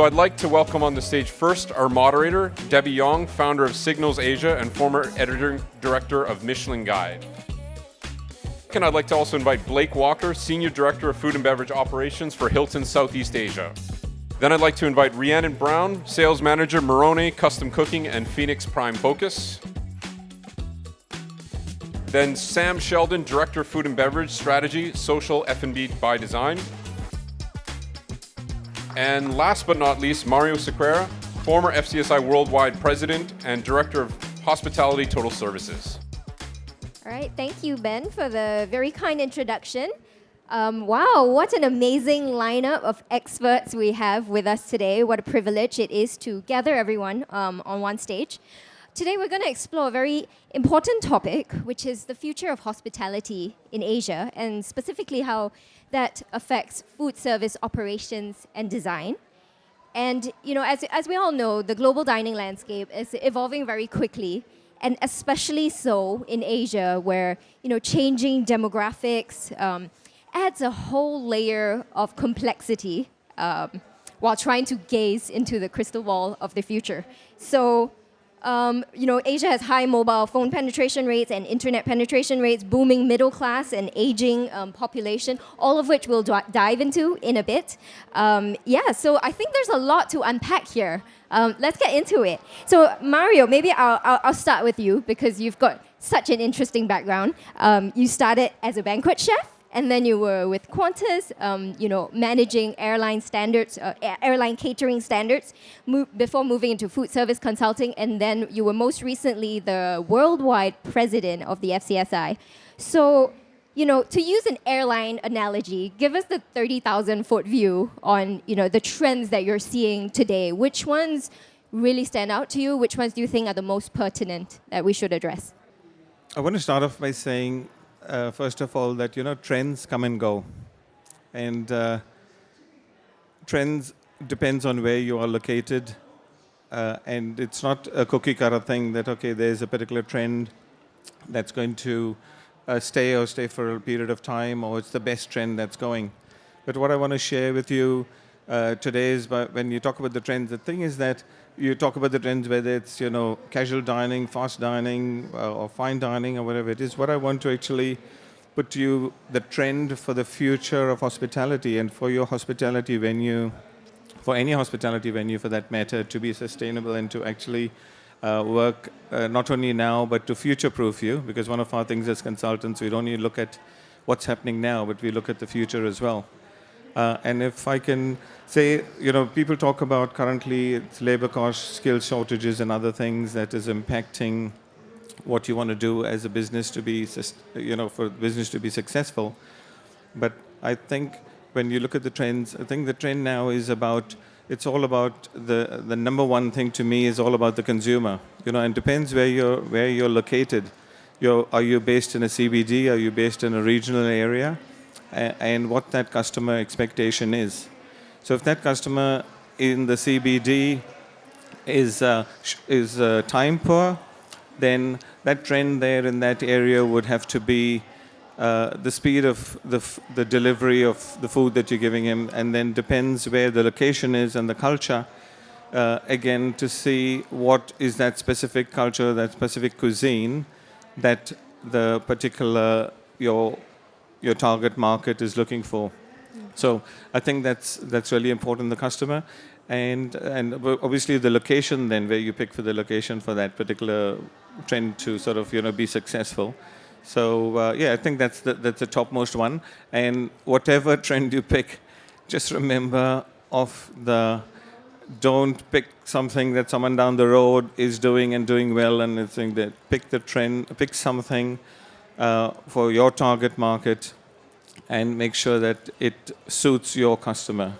So I'd like to welcome on the stage first our moderator, Debbie Yong, founder of Signals Asia and former editor director of Michelin Guide. And I'd like to also invite Blake Walker, Senior Director of Food and Beverage Operations for Hilton Southeast Asia. Then I'd like to invite Rhyannon Browne, Sales Manager, Marrona, Custom Cooking and Phoneix Prime Focus. Then Sam Sheldon, Director of Food and Beverage Strategy, Social F&B by Design. And last but not least, Mario Sequeira, former FCSI Worldwide President and Director of Hospitality Total Services. All right, thank you, Ben, for the very kind introduction. Wow, what an amazing lineup of experts we have with us today. What a privilege it is to gather everyone on one stage. Today we're going to explore a very important topic, which is the future of hospitality in Asia, and specifically how that affects food service operations and design. And you know, as we all know, the global dining landscape is evolving very quickly, and especially so in Asia, where changing demographics adds a whole layer of complexity while trying to gaze into the crystal ball of the future. So, Asia has high mobile phone penetration rates and internet penetration rates, booming middle class and aging population, all of which we'll dive into in a bit. So I think there's a lot to unpack here. Let's get into it. So Mario, maybe I'll start with you because you've got such an interesting background. You started as a banquet chef, and then you were with Qantas, managing airline standards, airline catering standards, before moving into food service consulting, and then you were most recently the worldwide president of the FCSI. So, to use an airline analogy, give us the 30,000-foot view on, the trends that you're seeing today. Which ones really stand out to you? Which ones do you think are the most pertinent that we should address? I want to start off by saying, first of all, that trends come and go, and trends depends on where you are located, and it's not a cookie cutter thing that there's a particular trend that's going to stay for a period of time, or it's the best trend that's going. But what I want to share with you today is, when you talk about the trends, the thing is that you talk about the trends, whether it's casual dining, fast dining, or fine dining, or whatever it is. What I want to actually put to you, the trend for the future of hospitality, and for your hospitality venue, for any hospitality venue for that matter, to be sustainable and to actually work not only now but to future-proof you. Because one of our things as consultants, we don't only look at what's happening now, but we look at the future as well. And if I can say, people talk about currently it's labor costs, skill shortages, and other things that is impacting what you want to do as a business to be, for business to be successful. But I think when you look at the trends, I think the trend now is it's all about the number one thing to me is all about the consumer. And depends where you're located. Are you based in a CBD? Are you based in a regional area? And what that customer expectation is. So if that customer in the CBD is time poor, then that trend there in that area would have to be the speed of the delivery of the food that you're giving him, and then depends where the location is and the culture, again, to see what is that specific culture, that specific cuisine that the particular your target market is looking for. So I think that's really important, the customer, and obviously the location then, where you pick for the location for that particular trend to sort of be successful. So I think that's the topmost one. And whatever trend you pick, just remember don't pick something that someone down the road is doing and doing well, and think that pick the trend, pick something for your target market, and make sure that it suits your customer.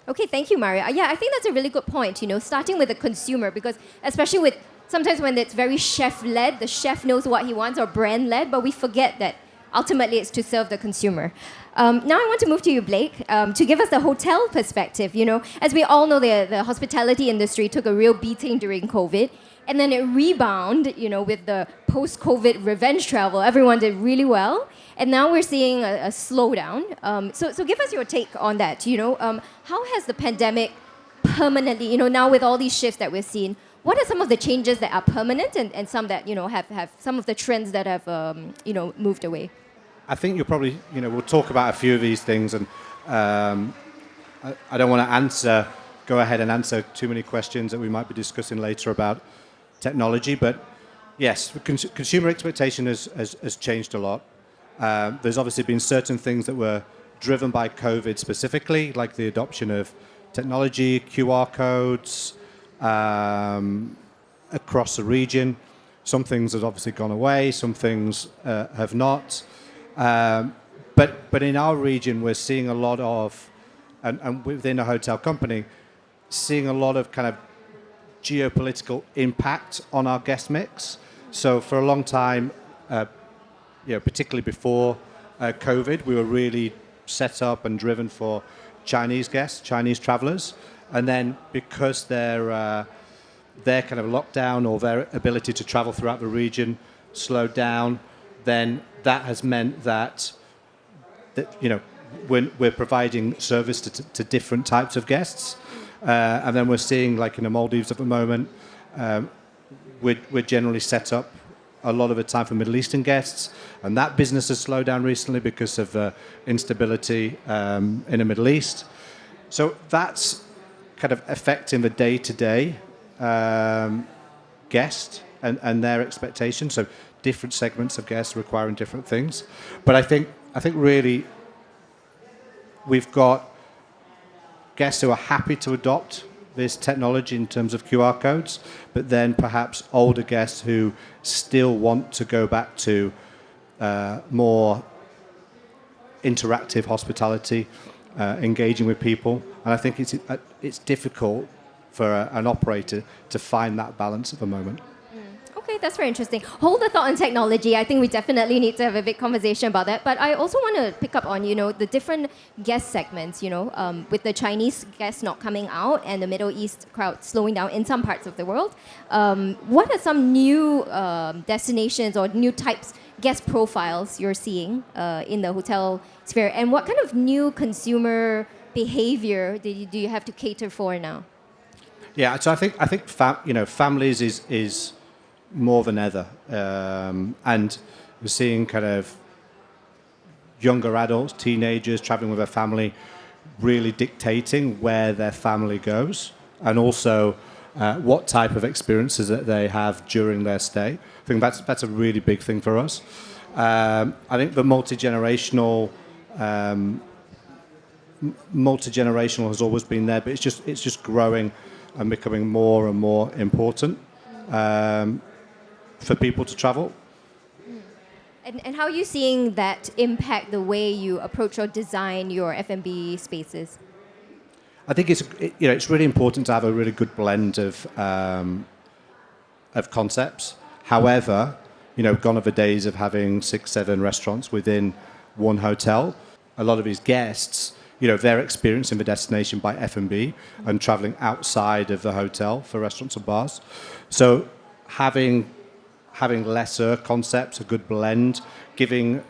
Okay, thank you, Mario. Yeah, I think that's a really good point, starting with the consumer, because especially sometimes when it's very chef-led, the chef knows what he wants, or brand-led, but we forget that ultimately it's to serve the consumer. Now I want to move to you, Blake, to give us the hotel perspective. As we all know, the hospitality industry took a real beating during COVID, and then it rebounded, with the post-COVID revenge travel. Everyone did really well, and now we're seeing a slowdown. So give us your take on that. How has the pandemic permanently, now with all these shifts that we've seen, what are some of the changes that are permanent and some that, have some of the trends that have, moved away? I think you'll probably, we'll talk about a few of these things, and I don't want to go ahead and answer too many questions that we might be discussing later about technology, but yes, consumer expectation has changed a lot. There's obviously been certain things that were driven by COVID specifically, like the adoption of technology, QR codes across the region. Some things have obviously gone away, some things have not. But in our region, we're seeing a lot of, and within a hotel company, seeing a lot of kind of geopolitical impact on our guest mix. So for a long time, particularly before COVID, we were really set up and driven for Chinese guests, Chinese travelers. And then because their kind of lockdown or their ability to travel throughout the region slowed down, then that has meant that we're providing service to different types of guests. And then we're seeing, like in the Maldives at the moment, we're generally set up a lot of the time for Middle Eastern guests, and that business has slowed down recently because of instability in the Middle East. So that's kind of affecting the day-to-day guest and their expectations. So different segments of guests requiring different things. But I think really we've got guests who are happy to adopt this technology in terms of QR codes, but then perhaps older guests who still want to go back to more interactive hospitality, engaging with people. And I think it's difficult for an operator to find that balance at the moment. Okay, that's very interesting. Hold the thought on technology. I think we definitely need to have a big conversation about that. But I also want to pick up on, the different guest segments, with the Chinese guests not coming out and the Middle East crowd slowing down in some parts of the world. What are some new destinations or new types, guest profiles you're seeing in the hotel sphere? And what kind of new consumer behavior do you have to cater for now? Yeah, so I think families is more than ever, and we're seeing kind of younger adults, teenagers traveling with their family, really dictating where their family goes, and also what type of experiences that they have during their stay. I think that's a really big thing for us. I think the multi-generational has always been there, but it's just growing and becoming more and more important for people to travel. And how are you seeing that impact the way you approach or design your F&B spaces? I think it's really important to have a really good blend of concepts. However, gone are the days of having 6-7 restaurants within one hotel. A lot of these guests, they're experiencing the destination by F&B and traveling outside of the hotel for restaurants and bars. So having lesser concepts, a good blend, giving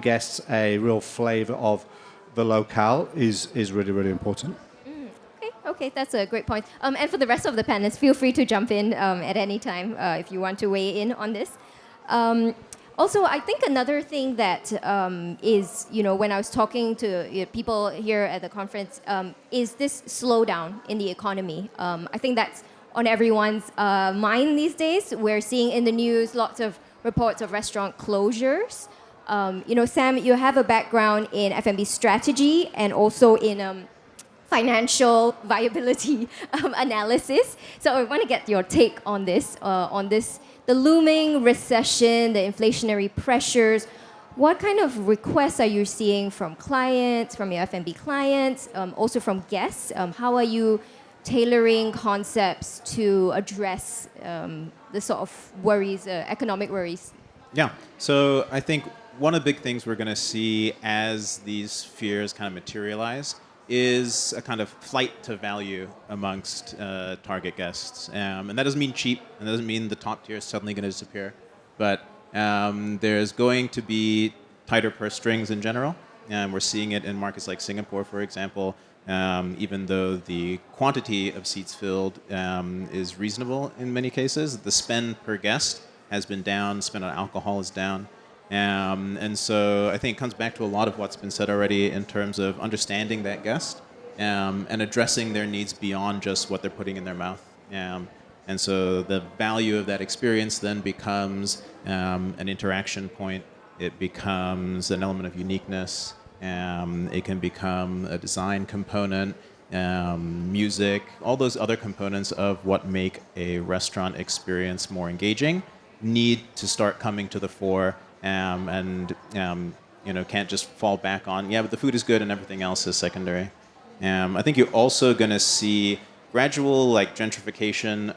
guests a real flavor of the locale is really, really important. Okay, that's a great point. And for the rest of the panelists, feel free to jump in at any time if you want to weigh in on this. Also, I think another thing that is, when I was talking to people here at the conference, is this slowdown in the economy. I think that's on everyone's mind these days. We're seeing in the news lots of reports of restaurant closures. Sam, you have a background in F&B strategy and also in financial viability analysis. So I want to get your take on this, the looming recession, the inflationary pressures. What kind of requests are you seeing from clients, from your F&B clients, also from guests? How are you tailoring concepts to address the sort of worries, economic worries? Yeah, so I think one of the big things we're going to see as these fears kind of materialize is a kind of flight to value amongst target guests. And that doesn't mean cheap, and that doesn't mean the top tier is suddenly going to disappear. But there's going to be tighter purse strings in general. And we're seeing it in markets like Singapore, for example, even though the quantity of seats filled is reasonable in many cases, the spend per guest has been down, spend on alcohol is down. And so I think it comes back to a lot of what's been said already in terms of understanding that guest and addressing their needs beyond just what they're putting in their mouth. And so the value of that experience then becomes an interaction point. It becomes an element of uniqueness. It can become a design component, music, all those other components of what make a restaurant experience more engaging need to start coming to the fore and can't just fall back on, but the food is good and everything else is secondary. I think you're also going to see gradual gentrification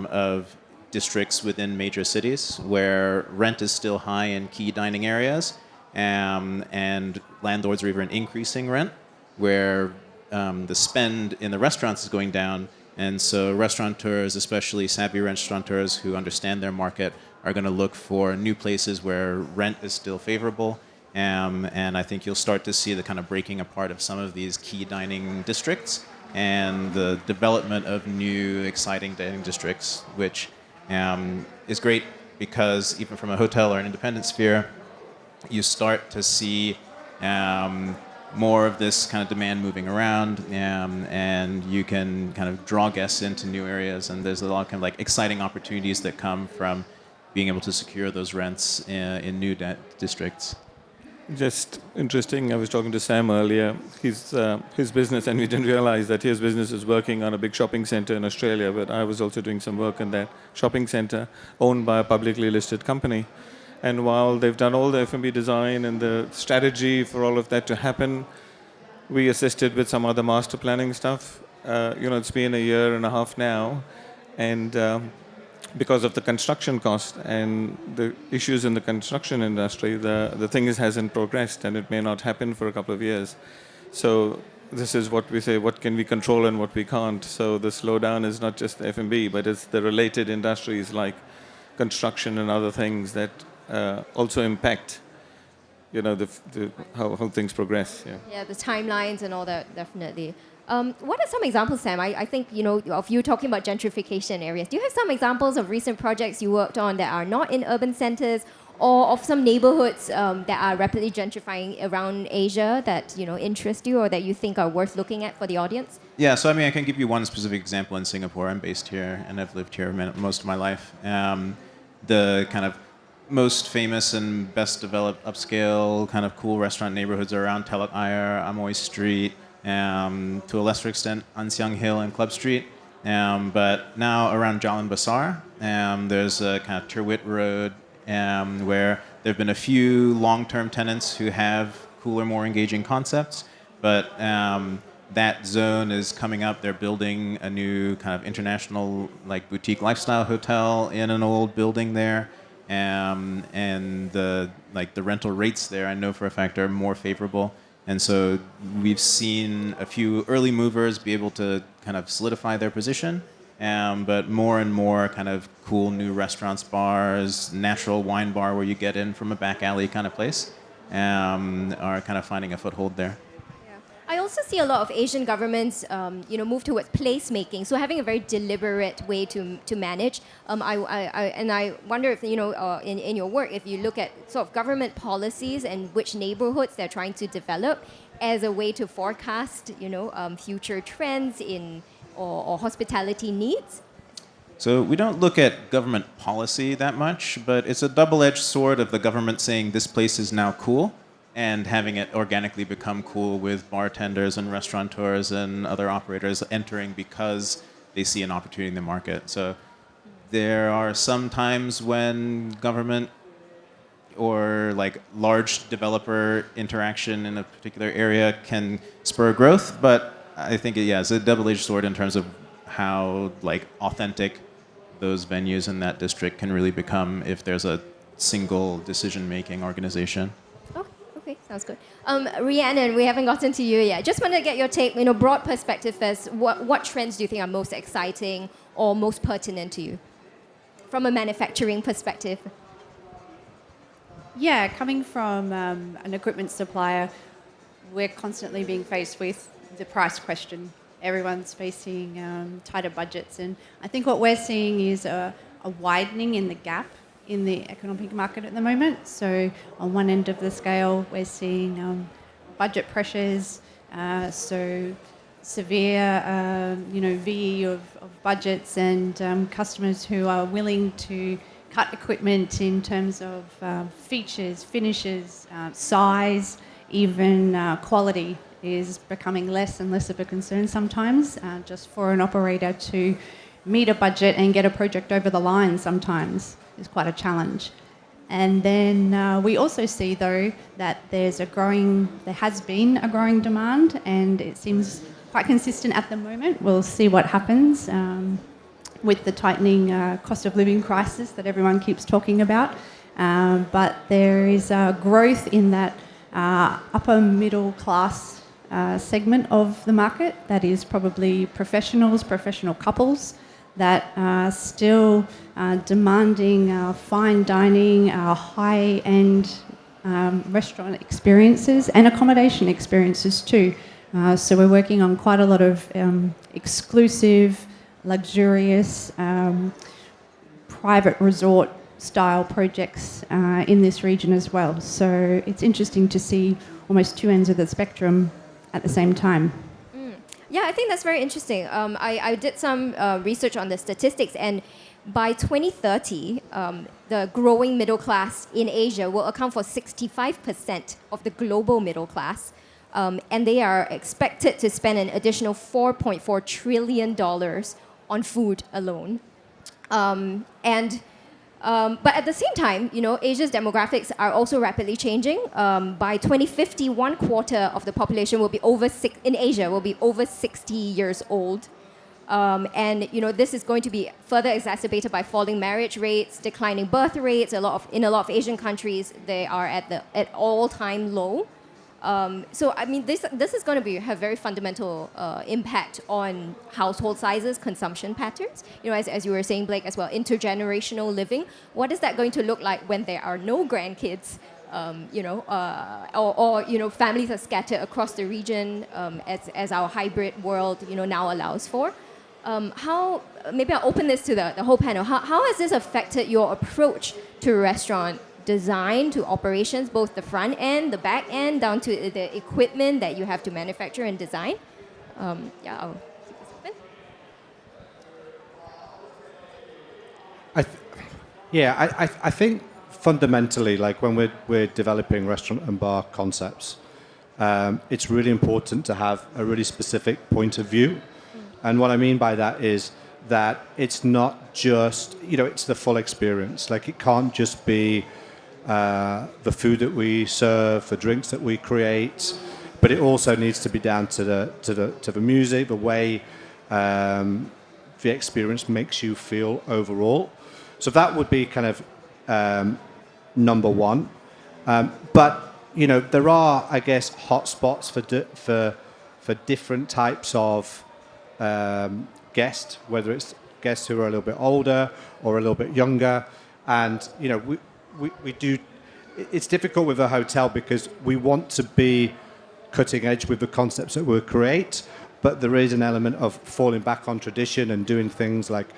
of districts within major cities where rent is still high in key dining areas and landlords are even increasing rent, where the spend in the restaurants is going down. And so restaurateurs, especially savvy restaurateurs who understand their market, are going to look for new places where rent is still favorable. And I think you'll start to see the kind of breaking apart of some of these key dining districts and the development of new exciting dining districts, which is great because even from a hotel or an independent sphere, you start to see more of this kind of demand moving around, and you can kind of draw guests into new areas, and there's a lot of kind of exciting opportunities that come from being able to secure those rents in new districts. Just interesting, I was talking to Sam earlier. His business, and we didn't realize that his business is working on a big shopping center in Australia, but I was also doing some work in that shopping center owned by a publicly listed company. And while they've done all the F&B design and the strategy for all of that to happen, we assisted with some other master planning stuff. It's been a year and a half now, and because of the construction cost and the issues in the construction industry, the thing hasn't progressed, and it may not happen for a couple of years. So this is what we say, what can we control and what we can't. So the slowdown is not just F&B, but it's the related industries like construction and other things that also impact, how things progress. Yeah, the timelines and all that, definitely. What are some examples, Sam? I think, of you talking about gentrification areas. Do you have some examples of recent projects you worked on that are not in urban centers, or of some neighborhoods that are rapidly gentrifying around Asia that, interest you or that you think are worth looking at for the audience? Yeah, so I can give you one specific example in Singapore. I'm based here, and I've lived here most of my life. The kind of most famous and best developed upscale kind of cool restaurant neighborhoods are around Telok Ayer, Amoy Street, to a lesser extent Ann Hill and Club Street. But now around Jalan Besar, there's a kind of Terwit Road where there have been a few long-term tenants who have cooler, more engaging concepts. But that zone is coming up. They're building a new kind of international boutique lifestyle hotel in an old building there. And the rental rates there, I know for a fact, are more favorable. And so we've seen a few early movers be able to kind of solidify their position, but more and more kind of cool new restaurants, bars, natural wine bar where you get in from a back alley kind of place, are kind of finding a foothold there. I also see a lot of Asian governments, move towards placemaking, so having a very deliberate way to manage. I wonder if, in your work, if you look at sort of government policies and which neighborhoods they're trying to develop as a way to forecast, future trends or hospitality needs. So we don't look at government policy that much, but it's a double-edged sword of the government saying this place is now cool, and having it organically become cool with bartenders and restaurateurs and other operators entering because they see an opportunity in the market. So there are some times when government or large developer interaction in a particular area can spur growth, but I think it's a double-edged sword in terms of how authentic those venues in that district can really become if there's a single decision-making organization. Okay, sounds good. Rhyannon, we haven't gotten to you yet. Just want to get your take, broad perspective first. What trends do you think are most exciting or most pertinent to you from a manufacturing perspective? Yeah, coming from an equipment supplier, we're constantly being faced with the price question. Everyone's facing tighter budgets, and I think what we're seeing is a widening in the gap in the economic market at the moment. So on one end of the scale, we're seeing budget pressures, so severe, VE of budgets, and customers who are willing to cut equipment in terms of features, finishes, size, even quality is becoming less and less of a concern sometimes, just for an operator to meet a budget and get a project over the line sometimes is quite a challenge. And then we also see, though, that there has been a growing demand, and it seems quite consistent at the moment. We'll see what happens with the tightening cost of living crisis that everyone keeps talking about. But there is growth in that upper middle class segment of the market, that is probably professionals, professional couples that are still demanding fine dining, high-end restaurant experiences and accommodation experiences too. So we're working on quite a lot of exclusive, luxurious, private resort style projects in this region as well. So it's interesting to see almost two ends of the spectrum at the same time. Yeah, I think that's very interesting. I did some research on the statistics, and by 2030, the growing middle class in Asia will account for 65% of the global middle class, and they are expected to spend an additional $4.4 trillion on food alone. But at the same time, Asia's demographics are also rapidly changing. By 2050, 1/4 of the population in Asia will be over 60 years old. And this is going to be further exacerbated by falling marriage rates, declining birth rates. In a lot of Asian countries, they are at all-time low. So I mean, this is going to have very fundamental impact on household sizes, consumption patterns. As you were saying, Blake, as well, intergenerational living. What is that going to look like when there are no grandkids? Or families are scattered across the region, as our hybrid world now allows for. Maybe I'll open this to the whole panel. How has this affected your approach to restaurant design, to operations, both the front end, the back end, down to the equipment that you have to manufacture and design? I'll keep this open. I think fundamentally, like when we're developing restaurant and bar concepts, it's really important to have a really specific point of view. And what I mean by that is that it's not just, it's the full experience. Like, it can't just be the food that we serve, the drinks that we create, but it also needs to be down to the music, the way the experience makes you feel overall. So that would be kind of number one. But there are, I guess, hotspots for different types of guests, whether it's guests who are a little bit older or a little bit younger, and we do. It's difficult with a hotel because we want to be cutting edge with the concepts that we create, but there is an element of falling back on tradition and doing things like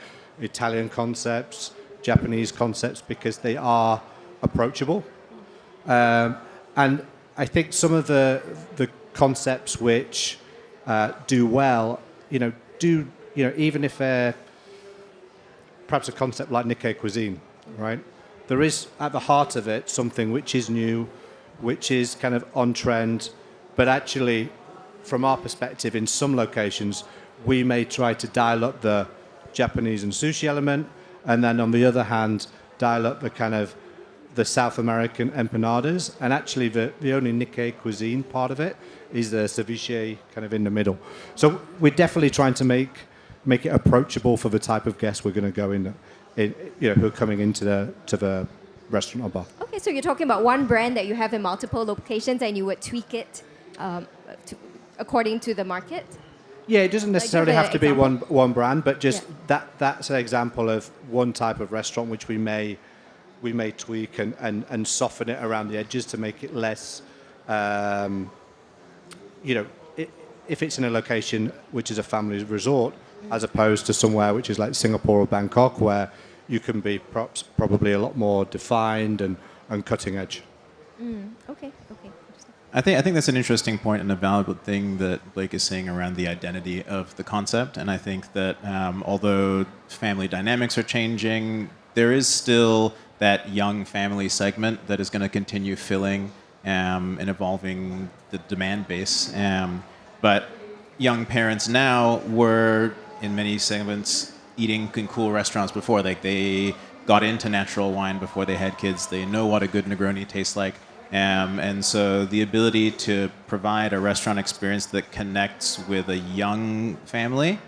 Italian concepts, Japanese concepts, because they are approachable. And I think some of the concepts which do well, even if they're perhaps a concept like Nikkei cuisine, right? There is at the heart of it something which is new, which is kind of on trend, but actually, from our perspective, in some locations, we may try to dial up the Japanese and sushi element, and then on the other hand, dial up the kind of the South American empanadas, and actually the only Nikkei cuisine part of it is the ceviche kind of in the middle. So we're definitely trying to make it approachable for the type of guests we're going to go in who are coming into the restaurant or bar. Okay, so you're talking about one brand that you have in multiple locations, and you would tweak it according to the market? Yeah, it doesn't necessarily have to be one brand, but just that's an example of one type of restaurant which we may tweak and soften it around the edges to make it less, if it's in a location which is a family resort, as opposed to somewhere which is like Singapore or Bangkok, where you can be perhaps probably a lot more defined and cutting edge. Okay. I think that's an interesting point and a valuable thing that Blake is saying around the identity of the concept. And I think that although family dynamics are changing, there is still that young family segment that is going to continue filling and evolving the demand base. But young parents now were, in many segments, eating in cool restaurants before. Like, they got into natural wine before they had kids. They know what a good Negroni tastes like. And so the ability to provide a restaurant experience that connects with a young family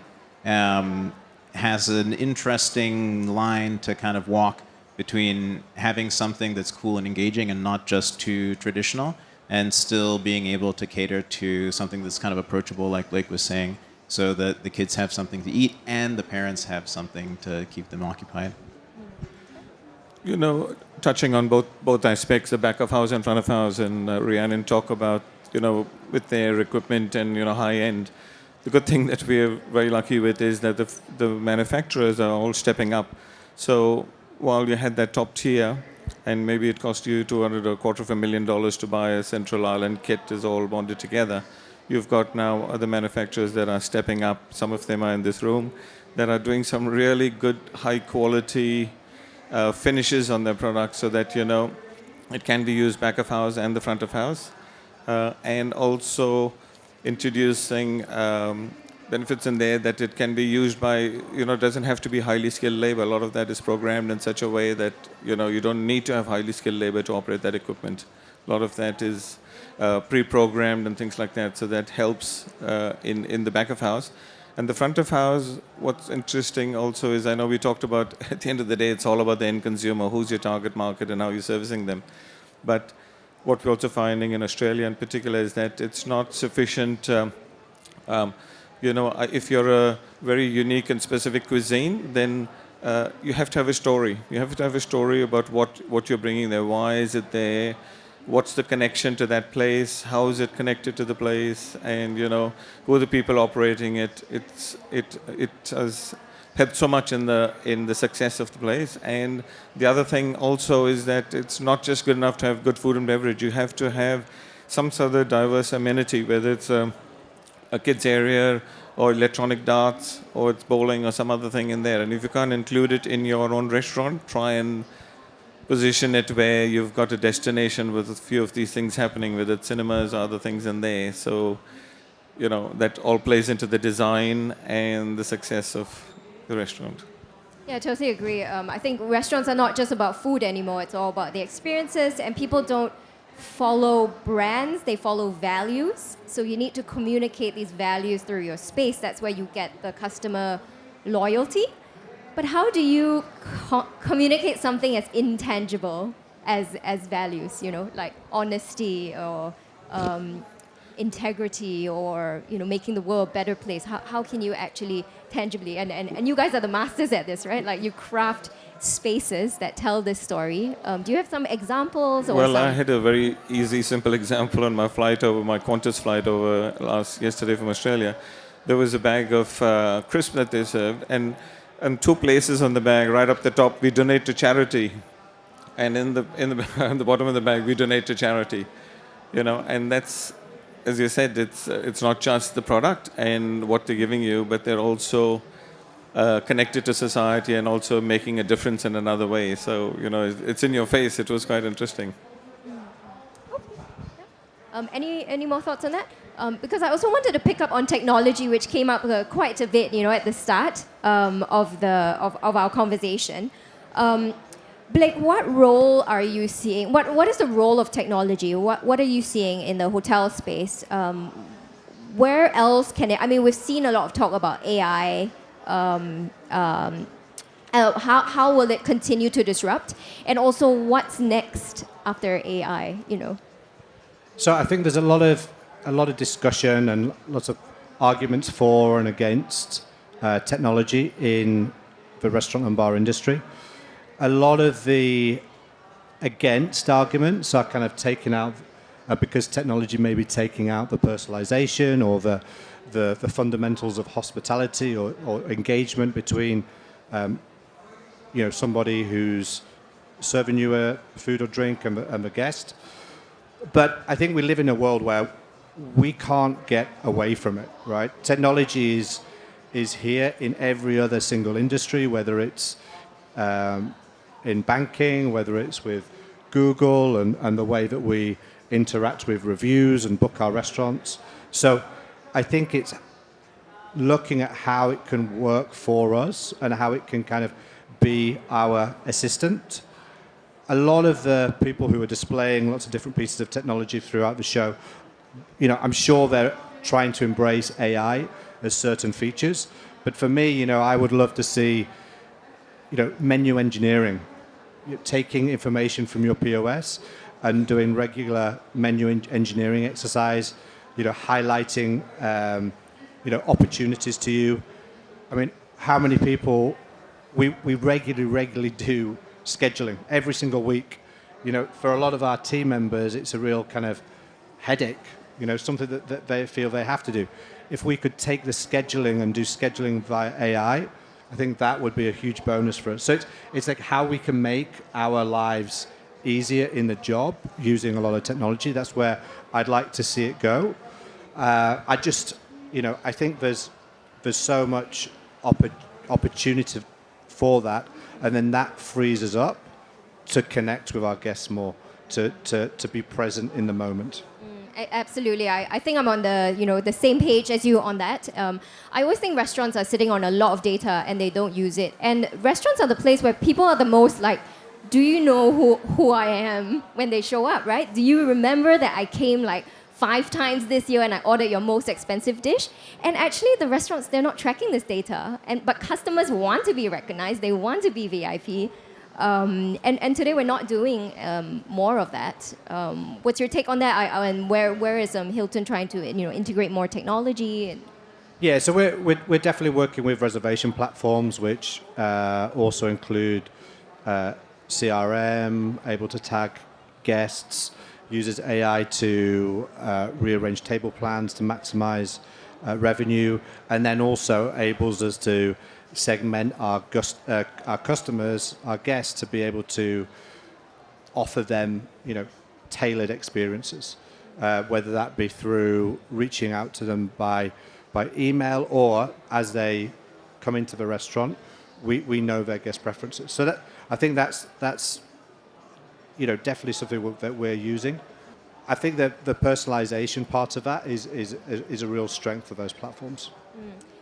has an interesting line to kind of walk between having something that's cool and engaging and not just too traditional, and still being able to cater to something that's kind of approachable, like Blake was saying, so that the kids have something to eat and the parents have something to keep them occupied. You know, touching on both aspects, the back of house and front of house, and Rhyannon talk about, with their equipment and, high end. The good thing that we're very lucky with is that the manufacturers are all stepping up. So while you had that top tier, and maybe it cost you $200,000 or $250,000 to buy a Central Island kit is all bonded together, you've got now other manufacturers that are stepping up. Some of them are in this room that are doing some really good, high quality finishes on their products, so that it can be used back of house and the front of house, and also introducing benefits in there that it can be used by, it doesn't have to be highly skilled labor. A lot of that is programmed in such a way that you don't need to have highly skilled labor to operate that equipment. A lot of that is pre-programmed and things like that, so that helps in the back of house. And the front of house, what's interesting also is, I know we talked about, at the end of the day, it's all about the end consumer, who's your target market and how you're servicing them. But what we're also finding in Australia in particular is that it's not sufficient, if you're a very unique and specific cuisine, then you have to have a story. You have to have a story about what you're bringing there. Why is it there? What's the connection to that place? How is it connected to the place? And who are the people operating it? It has helped so much in the success of the place. And the other thing also is that it's not just good enough to have good food and beverage. You have to have some sort of diverse amenity, whether it's a kids area or electronic darts or it's bowling or some other thing in there. And if you can't include it in your own restaurant, try and position it where you've got a destination with a few of these things happening, whether it's cinemas or other things in there. So, that all plays into the design and the success of the restaurant. Yeah, I totally agree. I think restaurants are not just about food anymore. It's all about the experiences, and people don't follow brands, they follow values. So you need to communicate these values through your space. That's where you get the customer loyalty. But how do you communicate something as intangible as values, like honesty or integrity or, making the world a better place? How can you actually tangibly, and you guys are the masters at this, right? Like, you craft spaces that tell this story. Do you have some examples? Well, I had a very easy, simple example on my Qantas flight yesterday from Australia. There was a bag of crisps that they served, and two places on the bag, right up the top, we donate to charity, and in the on the bottom of the bag, we donate to charity. And that's, as you said, it's not just the product and what they're giving you, but they're also connected to society and also making a difference in another way. So it's in your face. It was quite interesting. Any more thoughts on that? Because I also wanted to pick up on technology, which came up quite a bit, at the start of our conversation. Blake, what role are you seeing? What is the role of technology? What are you seeing in the hotel space? Where else can it? I mean, we've seen a lot of talk about AI. How will it continue to disrupt? And also, what's next after AI? So I think there's a lot of discussion and lots of arguments for and against technology in the restaurant and bar industry. A lot of the against arguments are kind of taken out because technology may be taking out the personalization or the fundamentals of hospitality or engagement between somebody who's serving you a food or drink and the guest. But I think we live in a world where we can't get away from it, right? Technology is here in every other single industry, whether it's in banking, whether it's with Google and the way that we interact with reviews and book our restaurants. So I think it's looking at how it can work for us and how it can kind of be our assistant. A lot of the people who are displaying lots of different pieces of technology throughout the show, I'm sure they're trying to embrace AI as certain features. But for me, I would love to see, menu engineering, taking information from your POS and doing regular menu engineering exercise, highlighting, opportunities to you. I mean, how many people we regularly do scheduling every single week. For a lot of our team members, it's a real kind of headache, something that they feel they have to do. If we could take the scheduling and do scheduling via AI, I think that would be a huge bonus for us. So it's like how we can make our lives easier in the job using a lot of technology. That's where I'd like to see it go. I think there's so much opportunity for that, and then that frees us up to connect with our guests more, to be present in the moment. Absolutely. I think I'm on the same page as you on that. I always think restaurants are sitting on a lot of data and they don't use it. And restaurants are the place where people are the most like, do you know who I am when they show up, right? Do you remember that I came like 5 times this year and I ordered your most expensive dish? And actually the restaurants, they're not tracking this data. But customers want to be recognized. They want to be VIP. And today we're not doing more of that. What's your take on that? And where is Hilton trying to integrate more technology? Yeah, so we're definitely working with reservation platforms, which also include CRM, able to tag guests, uses AI to rearrange table plans to maximize revenue, and then also enables us to segment our customers, our guests, to be able to offer them, tailored experiences, whether that be through reaching out to them by email or as they come into the restaurant, we know their guest preferences. So that I think that's definitely something that we're using. I think that the personalization part of that is a real strength of those platforms.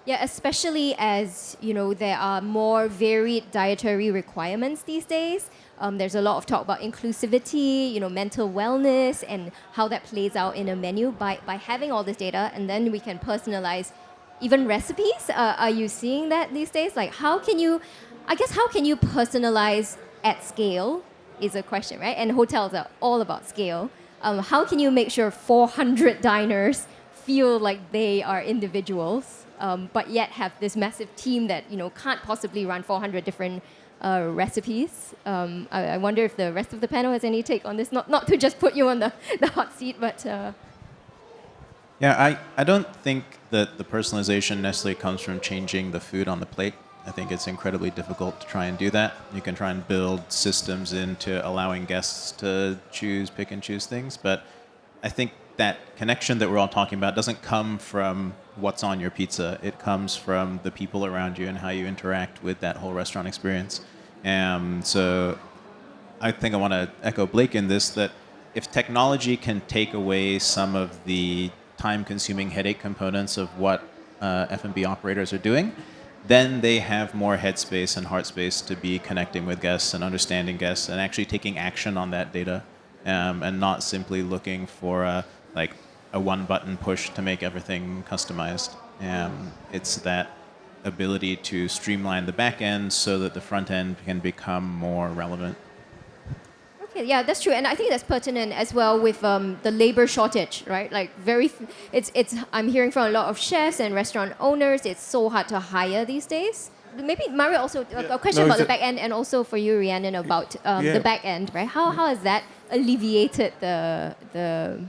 Yeah, especially as there are more varied dietary requirements these days. There's a lot of talk about inclusivity, mental wellness, and how that plays out in a menu by having all this data, and then we can personalize even recipes. Are you seeing that these days? Like, how can you personalize at scale is a question, right? And hotels are all about scale. How can you make sure 400 diners feel like they are individuals, but yet have this massive team that can't possibly run 400 different recipes? I wonder if the rest of the panel has any take on this. Not to just put you on the hot seat, but yeah, I don't think that the personalization necessarily comes from changing the food on the plate. I think it's incredibly difficult to try and do that. You can try and build systems into allowing guests to pick and choose things, but I think that connection that we're all talking about doesn't come from what's on your pizza. It comes from the people around you and how you interact with that whole restaurant experience. So I think I want to echo Blake in this, that if technology can take away some of the time-consuming headache components of what F&B operators are doing, then they have more headspace and heart space to be connecting with guests and understanding guests and actually taking action on that data, and not simply looking for a one-button push to make everything customized. It's that ability to streamline the back end so that the front end can become more relevant. Okay, yeah, that's true, and I think that's pertinent as well with the labor shortage, right? Like I'm hearing from a lot of chefs and restaurant owners, it's so hard to hire these days. Maybe Mario also a question about the back end, and also for you, Rhyannon, about the back end, right? How has that alleviated the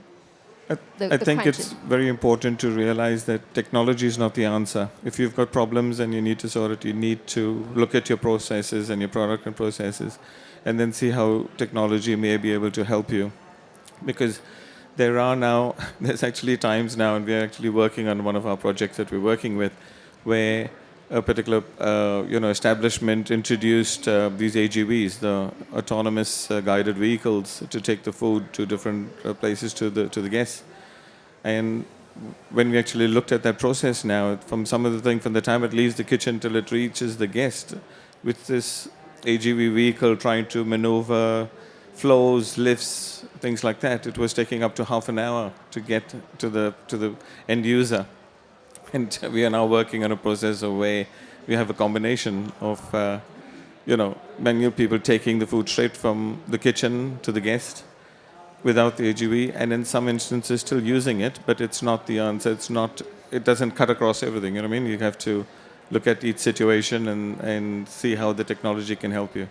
I think it's very important to realize that technology is not the answer. If you've got problems and you need to sort it, you need to look at your processes and your product and processes and then see how technology may be able to help you. Because there's actually times now, and we're actually working on one of our projects that we're working with, where a particular establishment introduced these AGVs, the autonomous guided vehicles, to take the food to different places to the guests. And when we actually looked at that process now, from some of the things, from the time it leaves the kitchen till it reaches the guest, with this AGV vehicle trying to maneuver flows, lifts, things like that, it was taking up to half an hour to get to the end user. And we are now working on a process of where we have a combination of, manual people taking the food straight from the kitchen to the guest without the AGV, and in some instances still using it, but it's not the answer. It doesn't cut across everything. You know what I mean? You have to look at each situation and see how the technology can help you.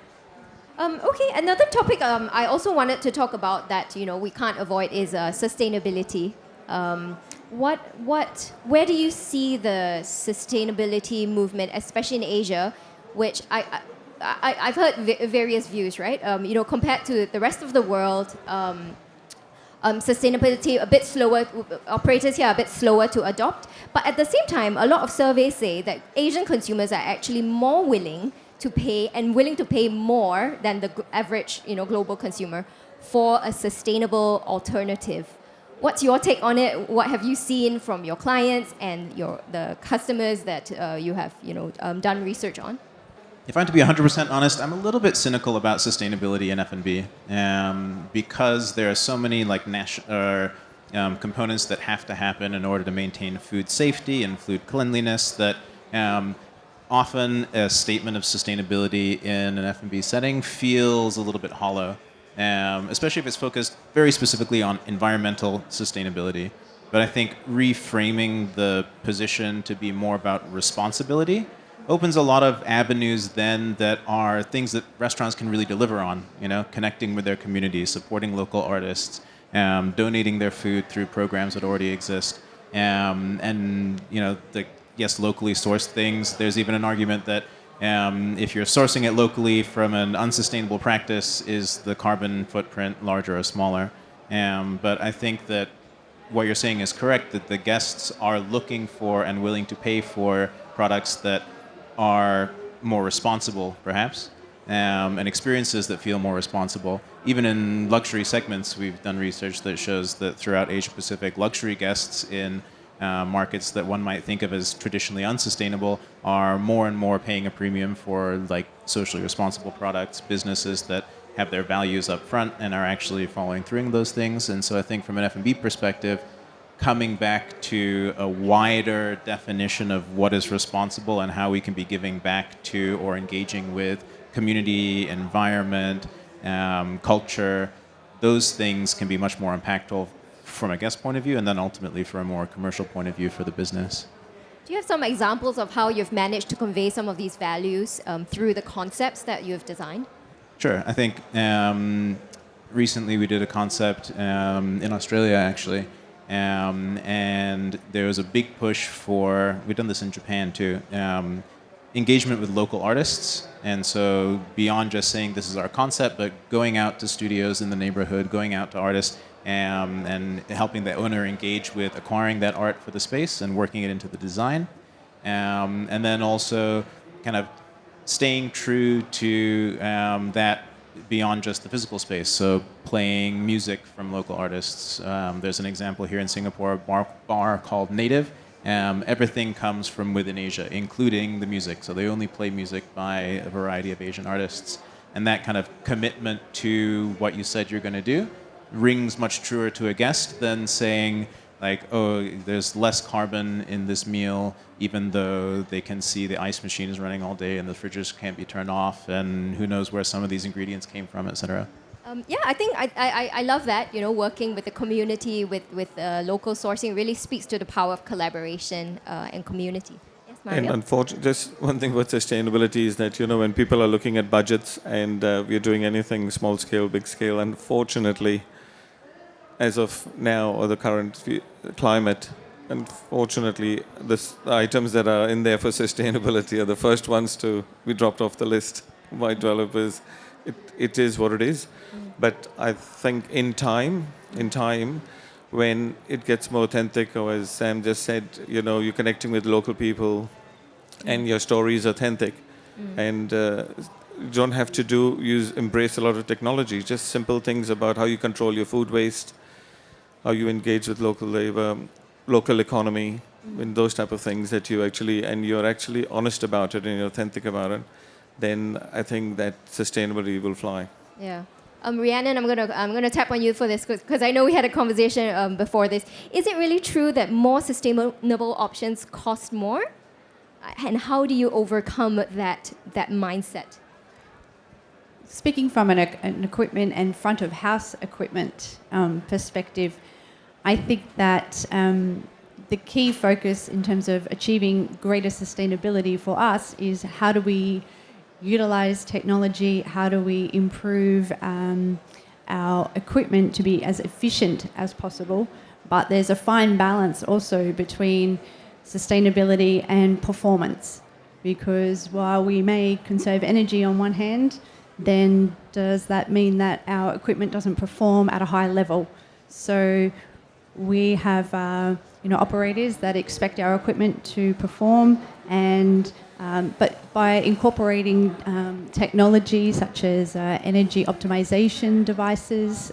Okay, another topic I also wanted to talk about that we can't avoid is sustainability. Where do you see the sustainability movement, especially in Asia, which I've heard various views, right? Compared to the rest of the world, sustainability a bit slower. Operators here are a bit slower to adopt, but at the same time, a lot of surveys say that Asian consumers are actually more willing to pay more than the average, global consumer for a sustainable alternative. What's your take on it? What have you seen from your clients and the customers that you have, done research on? If I'm to be 100% honest, I'm a little bit cynical about sustainability in F&B because there are so many components that have to happen in order to maintain food safety and food cleanliness that often a statement of sustainability in an F&B setting feels a little bit hollow, especially if it's focused very specifically on environmental sustainability. But I think reframing the position to be more about responsibility opens a lot of avenues then that are things that restaurants can really deliver on, connecting with their communities, supporting local artists, donating their food through programs that already exist, yes, locally sourced things. There's even an argument that if you're sourcing it locally from an unsustainable practice, is the carbon footprint larger or smaller? But I think that what you're saying is correct, that the guests are looking for and willing to pay for products that are more responsible, perhaps, and experiences that feel more responsible. Even in luxury segments, we've done research that shows that throughout Asia-Pacific, luxury guests in markets that one might think of as traditionally unsustainable are more and more paying a premium for socially responsible products, businesses that have their values up front and are actually following through those things. And so I think from an F&B perspective, coming back to a wider definition of what is responsible and how we can be giving back to or engaging with community, environment, culture, those things can be much more impactful from a guest point of view and then ultimately from a more commercial point of view for the business. Do you have some examples of how you've managed to convey some of these values through the concepts that you've designed? Sure. I think recently we did a concept in Australia, actually, and there was a big push for, we've done this in Japan too, engagement with local artists. And so beyond just saying this is our concept, but going out to studios in the neighborhood, going out to artists, and helping the owner engage with acquiring that art for the space and working it into the design. And then also kind of staying true to that beyond just the physical space. So playing music from local artists. There's an example here in Singapore, a bar called Native. Everything comes from within Asia, including the music. So they only play music by a variety of Asian artists. And that kind of commitment to what you said you're going to do rings much truer to a guest than saying, there's less carbon in this meal, even though they can see the ice machine is running all day and the fridges can't be turned off, and who knows where some of these ingredients came from, etc. I think I love that, working with the community, with local sourcing really speaks to the power of collaboration and community. Yes, Mario? And unfortunately, just one thing with sustainability is that, when people are looking at budgets and we're doing anything small scale, big scale, unfortunately, as of now, or the current climate, unfortunately, the items that are in there for sustainability are the first ones to be dropped off the list by developers. It is what it is. But I think in time, when it gets more authentic, or as Sam just said, you're connecting with local people, and your story is authentic, and you don't have to embrace a lot of technology. Just simple things about how you control your food waste, how you engage with local labor, local economy, and those type of things that you're actually honest about it and you're authentic about it, then I think that sustainability will fly. Yeah. Rhiannon, I'm gonna tap on you for this because I know we had a conversation before this. Is it really true that more sustainable options cost more? And how do you overcome that mindset? Speaking from an equipment and front of house equipment perspective, I think that the key focus in terms of achieving greater sustainability for us is how do we utilize technology, how do we improve our equipment to be as efficient as possible. But there's a fine balance also between sustainability and performance, because while we may conserve energy on one hand, then does that mean that our equipment doesn't perform at a high level? So we have operators that expect our equipment to perform, and but by incorporating technology such as energy optimization devices,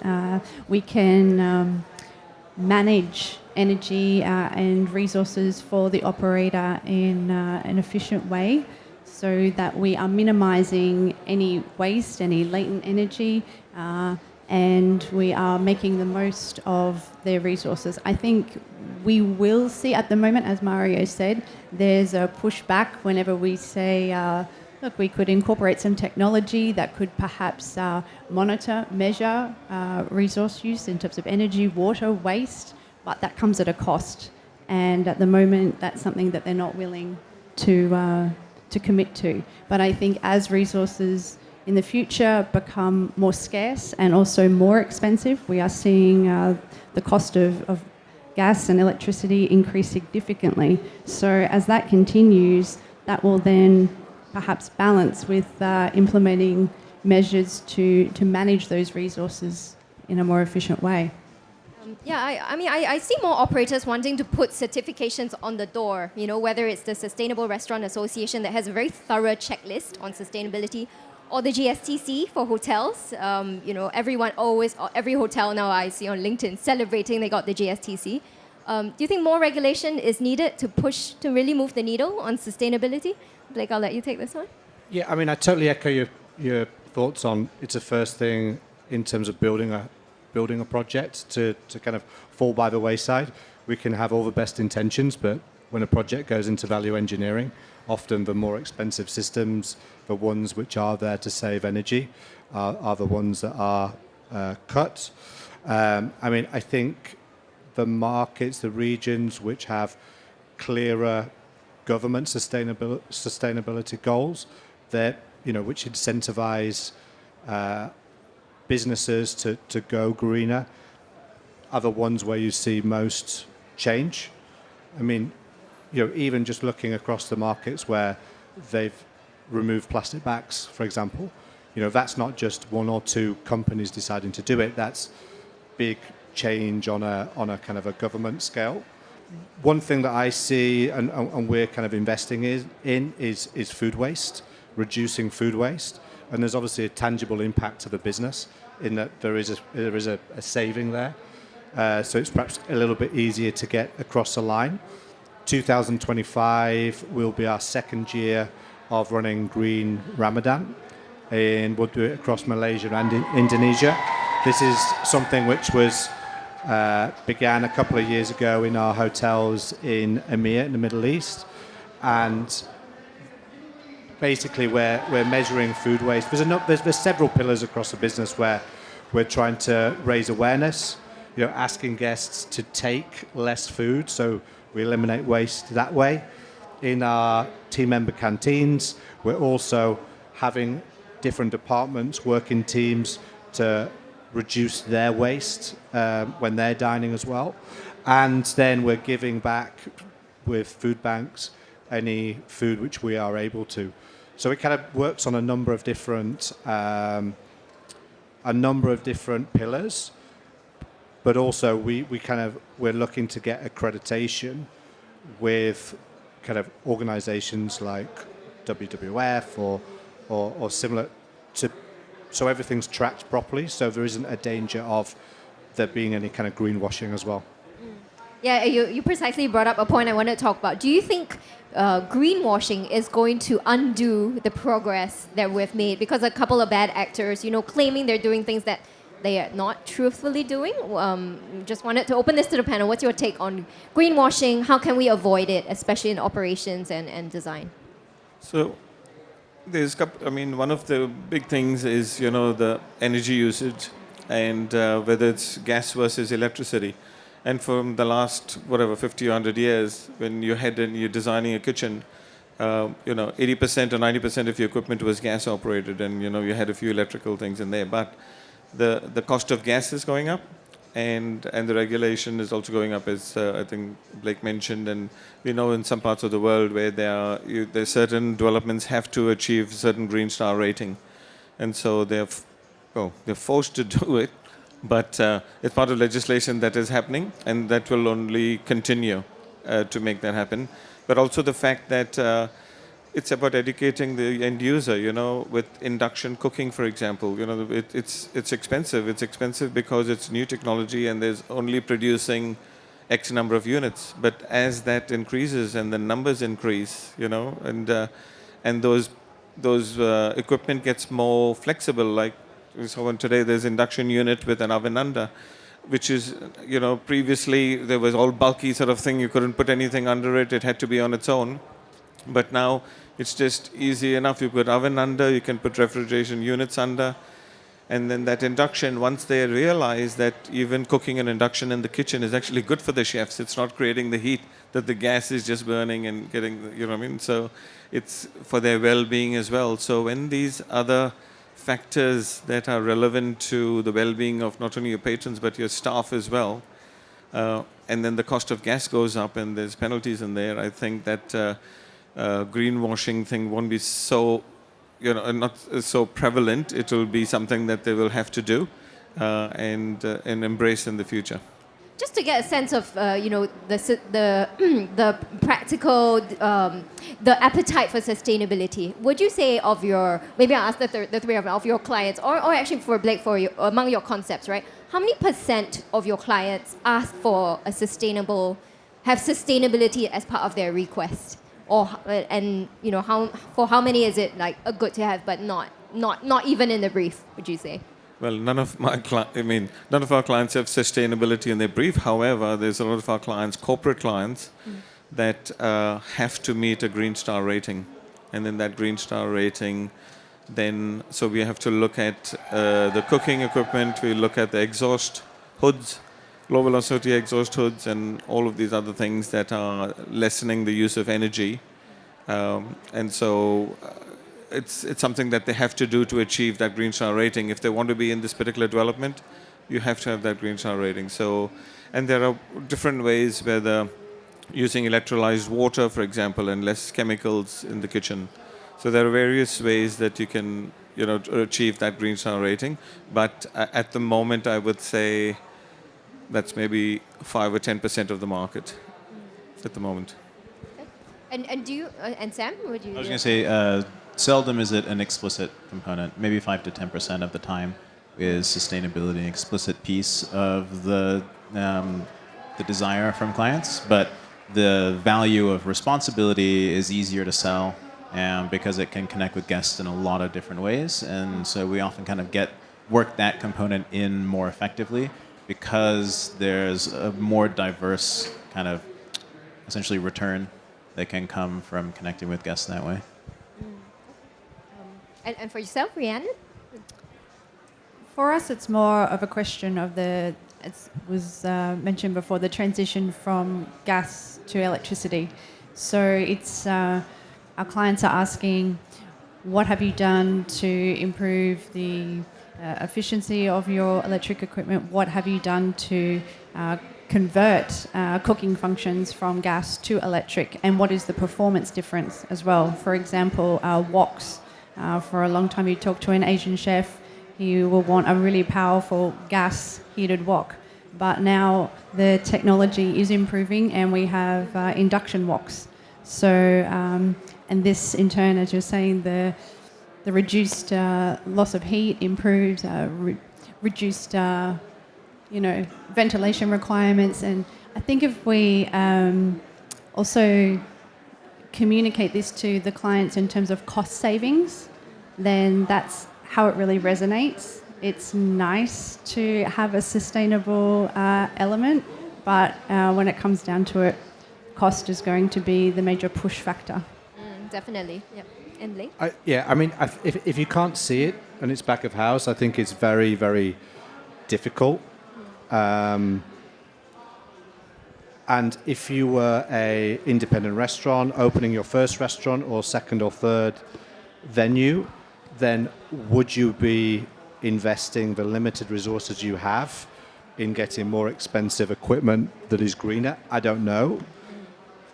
we can manage energy and resources for the operator in an efficient way, so that we are minimizing any waste, any latent energy, and we are making the most of their resources. I think we will see at the moment, as Mario said, there's a pushback whenever we say, look, we could incorporate some technology that could perhaps monitor, measure resource use in terms of energy, water, waste, but that comes at a cost. And at the moment, that's something that they're not willing to commit to. But I think as resources in the future become more scarce and also more expensive, we are seeing the cost of gas and electricity increase significantly. So as that continues, that will then perhaps balance with implementing measures to manage those resources in a more efficient way. I see more operators wanting to put certifications on the door, whether it's the Sustainable Restaurant Association that has a very thorough checklist on sustainability, or the GSTC for hotels. Every hotel now I see on LinkedIn celebrating they got the GSTC. Do you think more regulation is needed to really move the needle on sustainability? Blake, I'll let you take this one. Yeah, I totally echo your thoughts on it's the first thing in terms of building a project to kind of fall by the wayside. We can have all the best intentions, but when a project goes into value engineering, often the more expensive systems, the ones which are there to save energy, are the ones that are cut. I think the markets, the regions which have clearer government sustainability goals, which incentivize businesses to go greener, are the ones where you see most change. Even just looking across the markets where they've removed plastic bags, for example, that's not just one or two companies deciding to do it. That's big change on a kind of a government scale. One thing that I see and we're kind of investing in is food waste, reducing food waste, and there's obviously a tangible impact to the business in that there is a saving there. So it's perhaps a little bit easier to get across the line. 2025 will be our second year of running Green Ramadan, and we'll do it across Malaysia and Indonesia. This is something which was began a couple of years ago in our hotels in EMEA, in the Middle East, and basically we're measuring food waste. There's several pillars across the business where we're trying to raise awareness, asking guests to take less food, so we eliminate waste that way. In our team member canteens, we're also having different departments work in teams to reduce their waste when they're dining as well. And then we're giving back with food banks any food which we are able to. So it kind of works on a number of different pillars, but also we're looking to get accreditation with kind of organizations like WWF or similar, so everything's tracked properly, so there isn't a danger of there being any kind of greenwashing as well. Yeah, you precisely brought up a point I wanted to talk about. Do you think greenwashing is going to undo the progress that we've made? Because a couple of bad actors, claiming they're doing things that they are not truthfully doing. Just wanted to open this to the panel. What's your take on greenwashing? How can we avoid it, especially in operations and design? So one of the big things is, the energy usage and whether it's gas versus electricity. And from the last, 50 or 100 years, when you're designing a kitchen, 80% or 90% of your equipment was gas operated, and you had a few electrical things in there. But the cost of gas is going up, and the regulation is also going up, as I think Blake mentioned. And we know in some parts of the world where there certain developments have to achieve certain Green Star rating, and so they're forced to do it. But it's part of legislation that is happening, and that will only continue to make that happen. But also the fact that it's about educating the end user, with induction cooking, for example. It's expensive. It's expensive because it's new technology and there's only producing X number of units. But as that increases and the numbers increase, and those equipment gets more flexible, like so today there's induction unit with an oven under, which is, previously there was all bulky sort of thing. You couldn't put anything under it. It had to be on its own. But now it's just easy enough. You put oven under, you can put refrigeration units under. And then that induction, once they realize that even cooking an induction in the kitchen is actually good for the chefs, it's not creating the heat that the gas is just burning and getting, So it's for their well-being as well. So when these other factors that are relevant to the well-being of not only your patrons but your staff as well, and then the cost of gas goes up and there's penalties in there, I think that greenwashing thing won't be so, not so prevalent. It will be something that they will have to do and embrace in the future. Just to get a sense of, the practical, the appetite for sustainability, would you say maybe I'll ask the three of your clients, or actually for Blake, among your concepts, right? How many % of your clients ask for have sustainability as part of their request? For how many is it like a good to have, but not even in the brief, would you say? Well, none of our clients have sustainability in their brief. However, there's a lot of our clients, corporate clients, that have to meet a Green Star rating. And then that Green Star rating, so we have to look at the cooking equipment, we look at the exhaust hoods, low velocity exhaust hoods, and all of these other things that are lessening the use of energy. And so it's something that they have to do to achieve that Green Star rating. If they want to be in this particular development, you have to have that Green Star rating. So, and there are different ways, whether using electrolyzed water, for example, and less chemicals in the kitchen. So there are various ways that you can, achieve that Green Star rating. But at the moment, I would say that's maybe 5 or 10% of the market at the moment. And do you, and Sam, would you? I was going to say, seldom is it an explicit component. Maybe 5 to 10% of the time is sustainability an explicit piece of the desire from clients. But the value of responsibility is easier to sell because it can connect with guests in a lot of different ways. And so we often kind of work that component in more effectively because there's a more diverse kind of essentially return that can come from connecting with guests that way. And for yourself, Rhyannon? For us, it's more of a question of as was mentioned before, the transition from gas to electricity. So it's our clients are asking, what have you done to improve the efficiency of your electric equipment. What have you done to convert cooking functions from gas to electric, and what is the performance difference as well? For example, woks. For a long time, you talk to an Asian chef, he will want a really powerful gas heated wok. But now the technology is improving, and we have induction woks. So, and this in turn, as you're saying, the reduced loss of heat improves, reduced ventilation requirements. And I think if we also communicate this to the clients in terms of cost savings, then that's how it really resonates. It's nice to have a sustainable element, but when it comes down to it, cost is going to be the major push factor. Definitely, yeah. And Lee? If you can't see it and it's back of house, I think it's very, very difficult. And if you were a independent restaurant, opening your first restaurant or second or third venue, then would you be investing the limited resources you have in getting more expensive equipment that is greener? I don't know.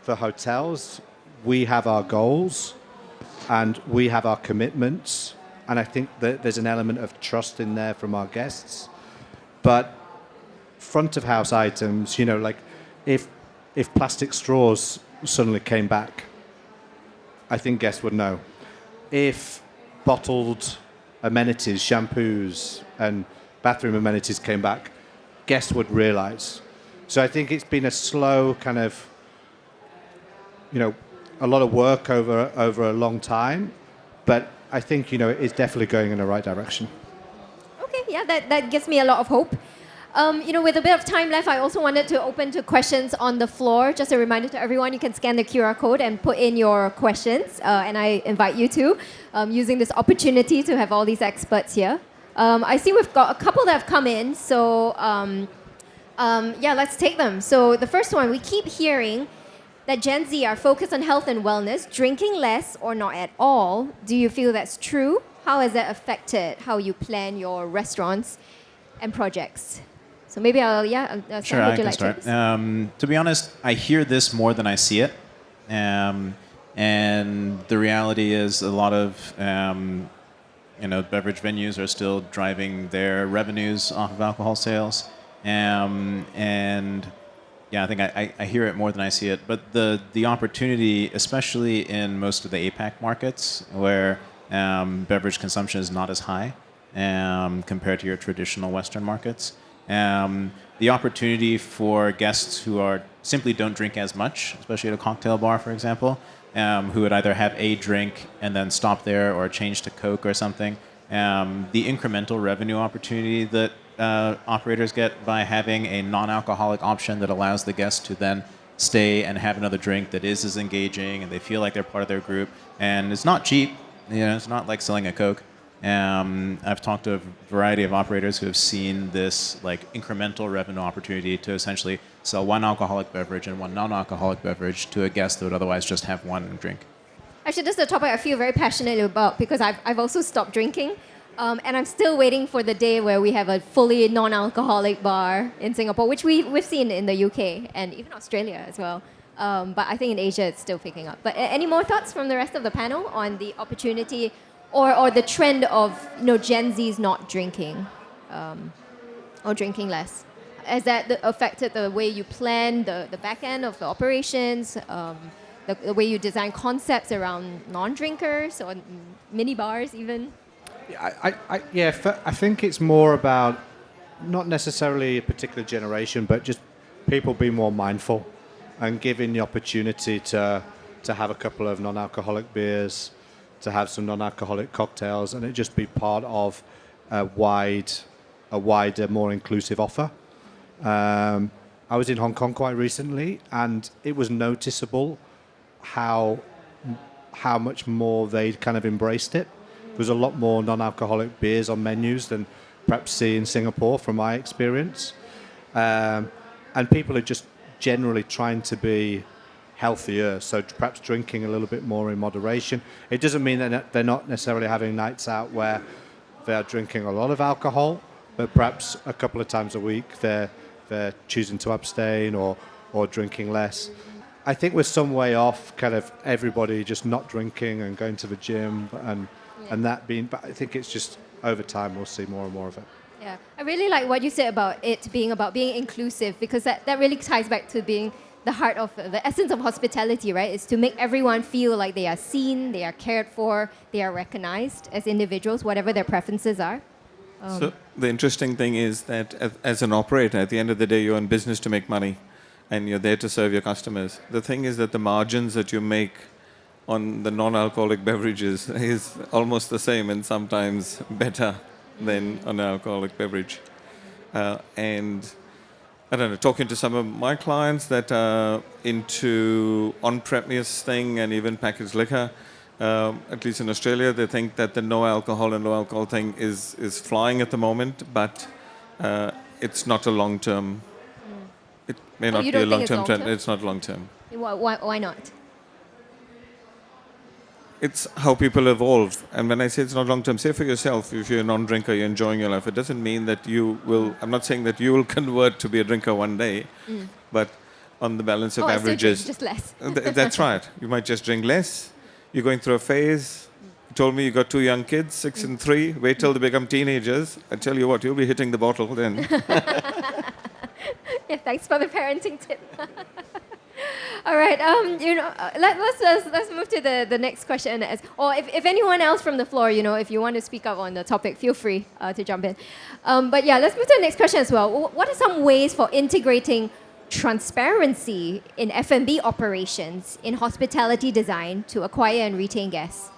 For hotels, we have our goals and we have our commitments, and I think that there's an element of trust in there from our guests. But front of house items, like if plastic straws suddenly came back, I think guests would know. If bottled amenities, shampoos and bathroom amenities came back, guests would realize. So I think it's been a slow kind of, a lot of work over a long time, but I think, it's definitely going in the right direction. Okay, yeah, that gives me a lot of hope. With a bit of time left, I also wanted to open to questions on the floor. Just a reminder to everyone, you can scan the QR code and put in your questions. And I invite you to, using this opportunity to have all these experts here. I see we've got a couple that have come in, so let's take them. So the first one, we keep hearing that Gen Z are focused on health and wellness, drinking less or not at all. Do you feel that's true? How has that affected how you plan your restaurants and projects? So maybe Sam, sure, I can start. To be honest, I hear this more than I see it. And the reality is a lot of beverage venues are still driving their revenues off of alcohol sales. I think I hear it more than I see it. But the opportunity, especially in most of the APAC markets, where beverage consumption is not as high compared to your traditional Western markets, the opportunity for guests who simply don't drink as much, especially at a cocktail bar, for example, who would either have a drink and then stop there or change to Coke or something, the incremental revenue opportunity that operators get by having a non-alcoholic option that allows the guests to then stay and have another drink that is as engaging and they feel like they're part of their group. And it's not cheap. It's not like selling a Coke. I've talked to a variety of operators who have seen this incremental revenue opportunity to essentially sell one alcoholic beverage and one non-alcoholic beverage to a guest that would otherwise just have one drink. Actually, this is a topic I feel very passionate about because I've also stopped drinking. And I'm still waiting for the day where we have a fully non-alcoholic bar in Singapore, which we've seen in the UK and even Australia as well. But I think in Asia it's still picking up. But any more thoughts from the rest of the panel on the opportunity or the trend of Gen Zs not drinking or drinking less? Has that affected the way you plan the back end of the operations, the way you design concepts around non-drinkers or mini bars even? I think it's more about not necessarily a particular generation, but just people being more mindful and giving the opportunity to have a couple of non-alcoholic beers, to have some non-alcoholic cocktails, and it just be part of a wider, more inclusive offer. I was in Hong Kong quite recently, and it was noticeable how much more they kind of embraced it. There's a lot more non-alcoholic beers on menus than perhaps see in Singapore, from my experience. And people are just generally trying to be healthier, so perhaps drinking a little bit more in moderation. It doesn't mean that they're not necessarily having nights out where they're drinking a lot of alcohol, but perhaps a couple of times a week they're choosing to abstain or drinking less. I think we're some way off kind of everybody just not drinking and going to the gym and that being, but I think it's just over time we'll see more and more of it. Yeah, I really like what you said about it being inclusive, because that really ties back to being the heart of the essence of hospitality, right? Is to make everyone feel like they are seen, they are cared for, they are recognized as individuals, whatever their preferences are. So the interesting thing is that as an operator, at the end of the day, you're in business to make money and you're there to serve your customers. The thing is that the margins that you make on the non-alcoholic beverages is almost the same and sometimes better than on an alcoholic beverage. And I don't know, talking to some of my clients that are into on-premise thing and even packaged liquor, at least in Australia, they think that the no alcohol and low alcohol thing is flying at the moment, but it's not a long-term. It may not be a long-term trend. It's not long-term. Why not? It's how people evolve. And when I say it's not long-term, say for yourself, if you're a non-drinker, you're enjoying your life, it doesn't mean that you will, I'm not saying that you will convert to be a drinker one day, but on the balance of averages. Just less. That's right. You might just drink less. You're going through a phase. You told me you got 2 young kids, 6 and 3. Wait till they become teenagers. I tell you what, you'll be hitting the bottle then. Yeah, thanks for the parenting tip. All right, let's move to the next question. Or if anyone else from the floor, if you want to speak up on the topic, feel free to jump in. But yeah, let's move to the next question as well. What are some ways for integrating transparency in F&B operations in hospitality design to acquire and retain guests?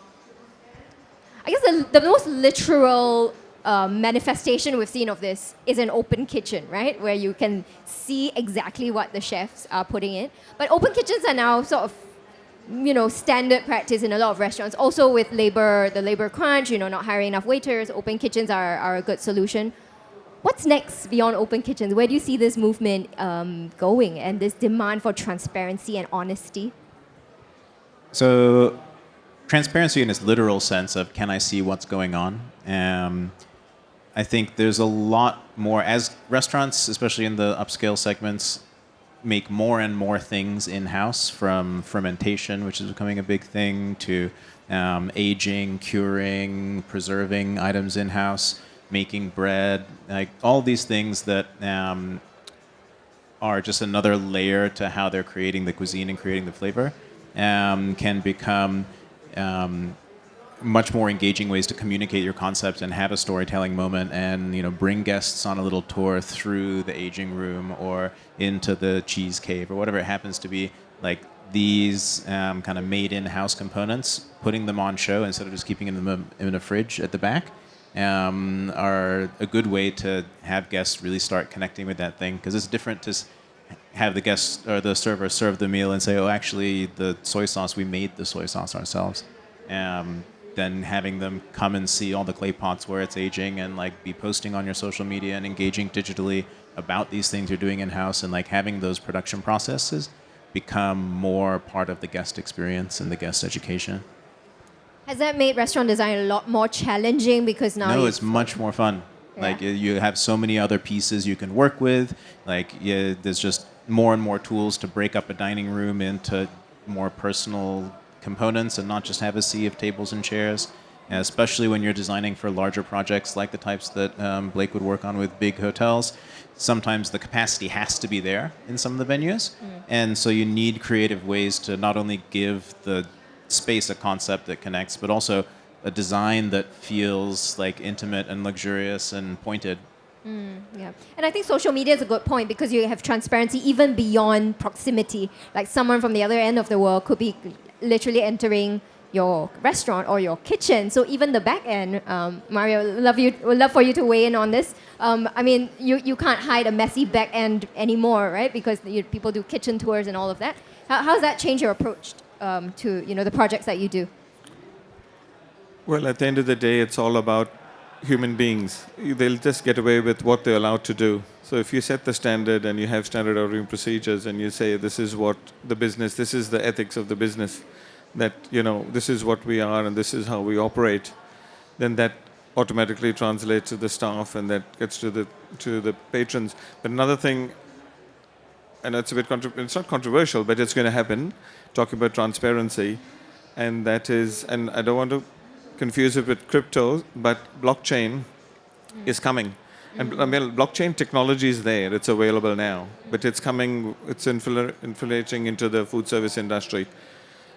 I guess the most literal manifestation we've seen of this is an open kitchen, right? Where you can see exactly what the chefs are putting in. But open kitchens are now sort of, standard practice in a lot of restaurants. Also with the labor crunch, not hiring enough waiters, open kitchens are a good solution. What's next beyond open kitchens? Where do you see this movement going and this demand for transparency and honesty? So transparency in its literal sense of can I see what's going on? I think there's a lot more, as restaurants, especially in the upscale segments, make more and more things in-house, from fermentation, which is becoming a big thing, to aging, curing, preserving items in-house, making bread, like all these things that are just another layer to how they're creating the cuisine and creating the flavor, can become much more engaging ways to communicate your concept and have a storytelling moment, and bring guests on a little tour through the aging room or into the cheese cave or whatever it happens to be. Like these kind of made in-house components, putting them on show instead of just keeping them in a fridge at the back, are a good way to have guests really start connecting with that thing, because it's different to have the guest or the server serve the meal and say, oh, actually the soy sauce, we made the soy sauce ourselves. Then having them come and see all the clay pots where it's aging and be posting on your social media and engaging digitally about these things you're doing in-house, and having those production processes become more part of the guest experience and the guest education. Has that made restaurant design a lot more challenging because now? No, it's much more fun. Yeah. You have so many other pieces you can work with. There's just more and more tools to break up a dining room into more personal components and not just have a sea of tables and chairs, and especially when you're designing for larger projects like the types that Blake would work on with big hotels. Sometimes the capacity has to be there in some of the venues, and so you need creative ways to not only give the space a concept that connects, but also a design that feels intimate and luxurious and pointed. Yeah, and I think social media is a good point, because you have transparency even beyond proximity. Like someone from the other end of the world could be literally entering your restaurant or your kitchen. So even the back end, Mario, would love for you to weigh in on this. You can't hide a messy back end anymore, right? Because people do kitchen tours and all of that. How does that change your approach to the projects that you do? Well, at the end of the day, it's all about human beings. They'll just get away with what they're allowed to do. So if you set the standard and you have standard operating procedures and you say this is what the business, this is the ethics of the business, that this is what we are and this is how we operate, then that automatically translates to the staff, and that gets to the patrons. But another thing, and it's a bit it's not controversial, but it's going to happen. Talking about transparency, and that is, and I don't want to confuse it with crypto, but blockchain is coming. And I mean, blockchain technology is there; it's available now, but it's coming. It's infiltrating into the food service industry,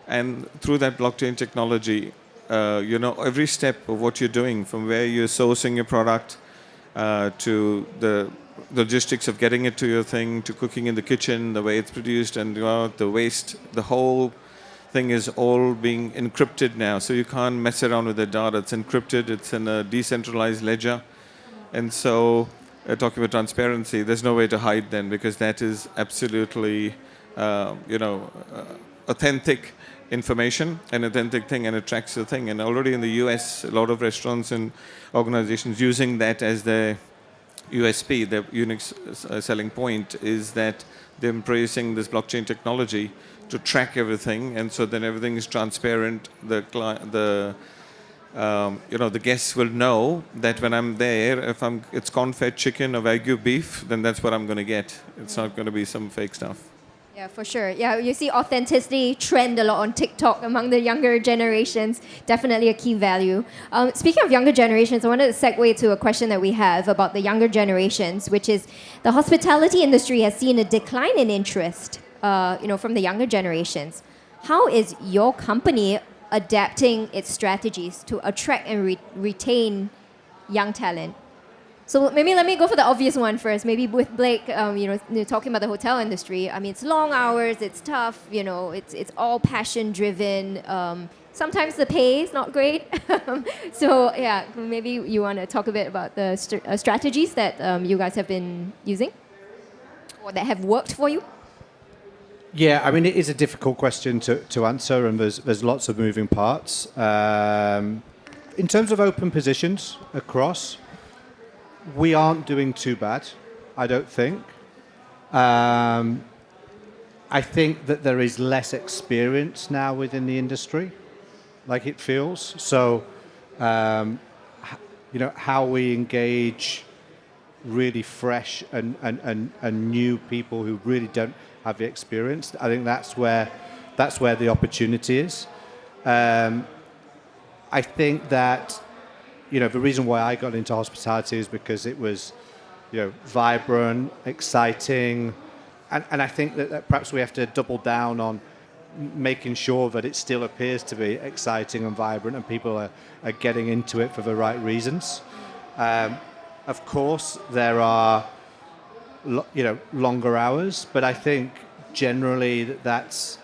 and through that blockchain technology, every step of what you're doing, from where you're sourcing your product to the logistics of getting it to your thing, to cooking in the kitchen, the way it's produced, and the waste, the whole thing is all being encrypted now. So you can't mess around with the data. It's encrypted. It's in a decentralized ledger. And so, talking about transparency, there's no way to hide then, because that is absolutely, authentic information, an authentic thing, and it tracks the thing. And already in the US, a lot of restaurants and organizations using that as their USP, their unique selling point, is that they're embracing this blockchain technology to track everything, and so then everything is transparent. The guests will know that when I'm there, if it's corn-fed chicken or Wagyu beef, then that's what I'm going to get. It's not going to be some fake stuff. Yeah, for sure. Yeah, you see authenticity trend a lot on TikTok among the younger generations. Definitely a key value. Speaking of younger generations, I wanted to segue to a question that we have about the younger generations, which is the hospitality industry has seen a decline in interest, from the younger generations. How is your company adapting its strategies to attract and retain young talent? So maybe let me go for the obvious one first. Maybe with Blake, talking about the hotel industry. I mean, it's long hours, it's tough, it's all passion driven. Sometimes the pay is not great. So yeah, maybe you want to talk a bit about the strategies that you guys have been using, or that have worked for you. Yeah, I mean, it is a difficult question to answer, and there's lots of moving parts. In terms of open positions across, we aren't doing too bad, I don't think. I think that there is less experience now within the industry, like it feels. So, how we engage really fresh and new people who really don't have the experience, I think that's where the opportunity is. I think that the reason why I got into hospitality is because it was, vibrant, exciting, and I think that perhaps we have to double down on making sure that it still appears to be exciting and vibrant, and people are getting into it for the right reasons. Of course, there are, longer hours, but I think generally that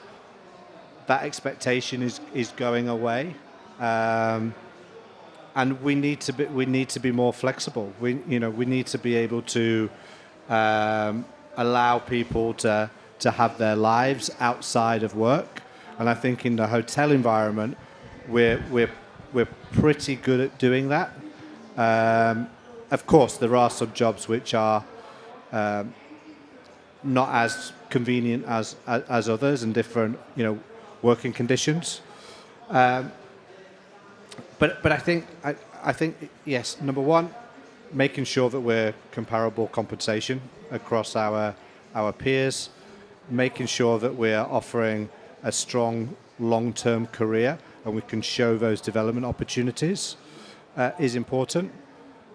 expectation is going away. And we need to be more flexible. We need to be able to allow people to have their lives outside of work. And I think in the hotel environment, we're pretty good at doing that. Of course, there are some jobs which are not as convenient as others, and different working conditions. But I think yes. Number one, making sure that we're comparable compensation across our peers, making sure that we're offering a strong long-term career and we can show those development opportunities is important,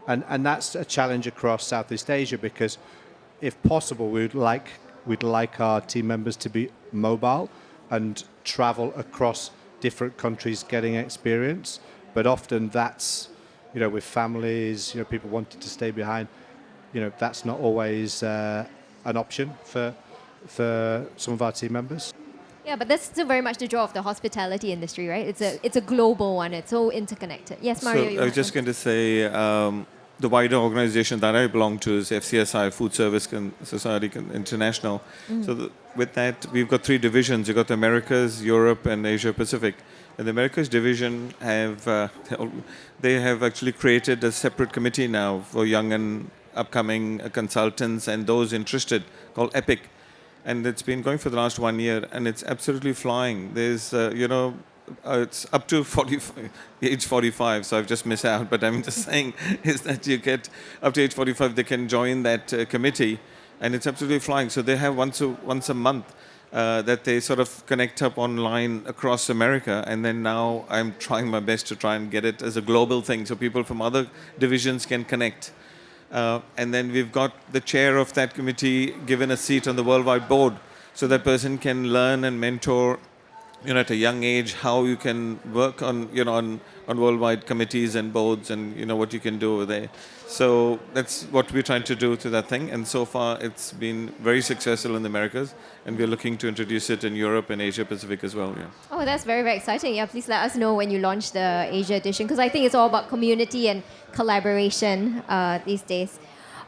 and that's a challenge across Southeast Asia, because if possible, we'd like our team members to be mobile and travel across different countries, getting experience. But often that's, with families, people wanting to stay behind, that's not always an option for some of our team members. Yeah, but that's still very much the draw of the hospitality industry, right? It's a global one. It's all interconnected. Yes, Mario. So I was just going to say, the wider organization that I belong to is FCSI, Foodservice Society International. So with that, we've got 3 divisions. You've got the Americas, Europe, and Asia Pacific. And the Americas division they have actually created a separate committee now for young and upcoming consultants and those interested, called EPIC. And it's been going for the last 1 year, and it's absolutely flying. There's, it's up to 45, age 45, so I've just missed out. But I'm just saying is that you get up to age 45, they can join that committee, and it's absolutely flying. So they have once a month that they sort of connect up online across America, and then now I'm trying my best to try and get it as a global thing, so people from other divisions can connect. And then we've got the chair of that committee given a seat on the worldwide board, so that person can learn and mentor, at a young age, how you can work on, on worldwide committees and boards, and what you can do over there. So that's what we're trying to do to that thing. And so far, it's been very successful in the Americas, and we're looking to introduce it in Europe and Asia Pacific as well. Yeah. Oh, that's very, very exciting. Yeah, please let us know when you launch the Asia edition, because I think it's all about community and collaboration these days.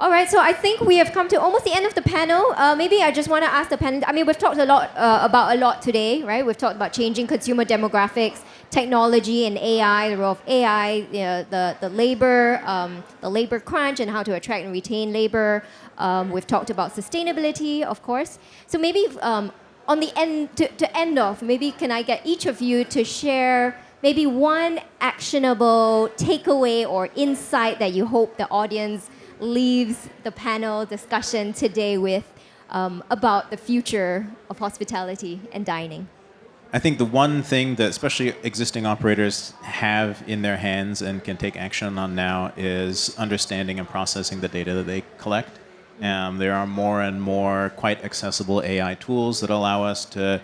All right, so I think we have come to almost the end of the panel. Maybe I just want to ask the panel. I mean, we've talked a lot about a lot today, right? We've talked about changing consumer demographics, technology and AI, the role of AI, the labor crunch, and how to attract and retain labor. We've talked about sustainability, of course. So maybe on the end to end off, maybe can I get each of you to share maybe one actionable takeaway or insight that you hope the audience leaves the panel discussion today with about the future of hospitality and dining? I think the one thing that especially existing operators have in their hands and can take action on now is understanding and processing the data that they collect. There are more and more quite accessible AI tools that allow us to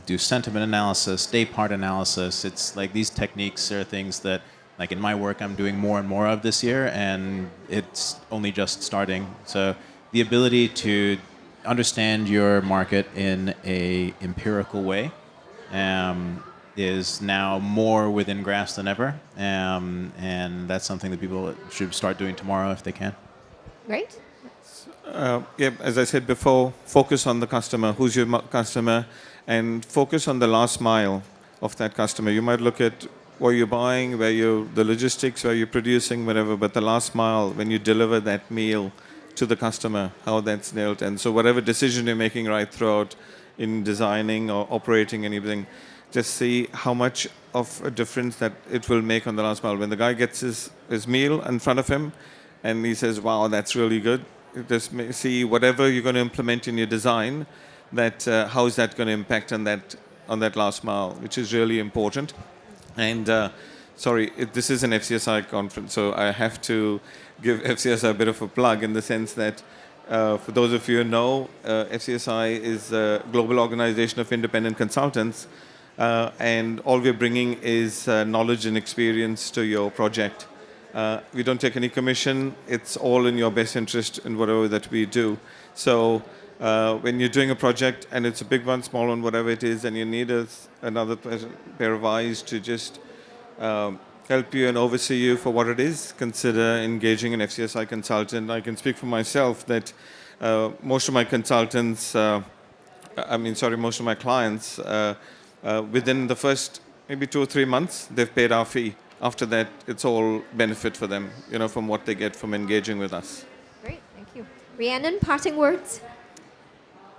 do sentiment analysis, day part analysis. It's like these techniques are things that, like in my work, I'm doing more and more of this year, and it's only just starting. So the ability to understand your market in a empirical way is now more within grasp than ever, and that's something that people should start doing tomorrow if they can. Great. As I said before, focus on the customer. Who's your customer? And focus on the last mile of that customer. You might look at what you're buying, the logistics, where you're producing, whatever, but the last mile, when you deliver that meal to the customer, how that's nailed. And so whatever decision you're making right throughout in designing or operating anything, just see how much of a difference that it will make on the last mile. When the guy gets his meal in front of him and he says, wow, that's really good, just see whatever you're going to implement in your design, that how is that going to impact on that last mile, which is really important. And this is an FCSI conference, so I have to give FCSI a bit of a plug in the sense that, for those of you who know, FCSI is a global organization of independent consultants, and all we're bringing is knowledge and experience to your project. We don't take any commission. It's all in your best interest in whatever that we do. So when you're doing a project, and it's a big one, small one, whatever it is, and you need another pair of eyes to just help you and oversee you for what it is, consider engaging an FCSI consultant. I can speak for myself that most of my consultants, most of my clients, within the first maybe 2 or 3 months, they've paid our fee. After that, it's all benefit for them, from what they get from engaging with us. Great, thank you. Rhiannon, parting words?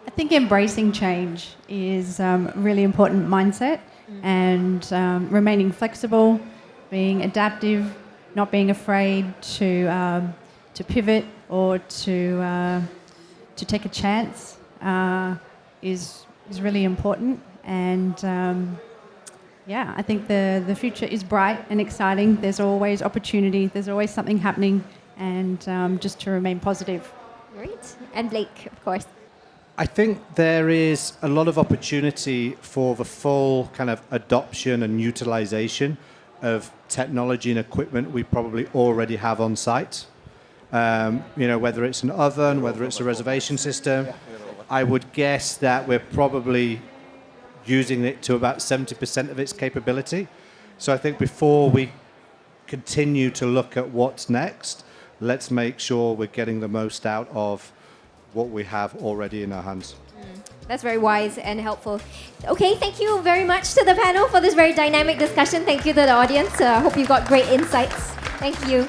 I think embracing change is a really important mindset, and remaining flexible, being adaptive, not being afraid to pivot or to take a chance is really important. And I think the future is bright and exciting. There's always opportunity. There's always something happening, and just to remain positive. Great. And Blake, of course. I think there is a lot of opportunity for the full kind of adoption and utilization of technology and equipment we probably already have on site. Whether it's an oven, whether it's a reservation system, I would guess that we're probably using it to about 70% of its capability. So I think before we continue to look at what's next, let's make sure we're getting the most out of what we have already in our hands. That's very wise and helpful. Okay, thank you very much to the panel for this very dynamic discussion. Thank you to the audience. Hope you got great insights. Thank you.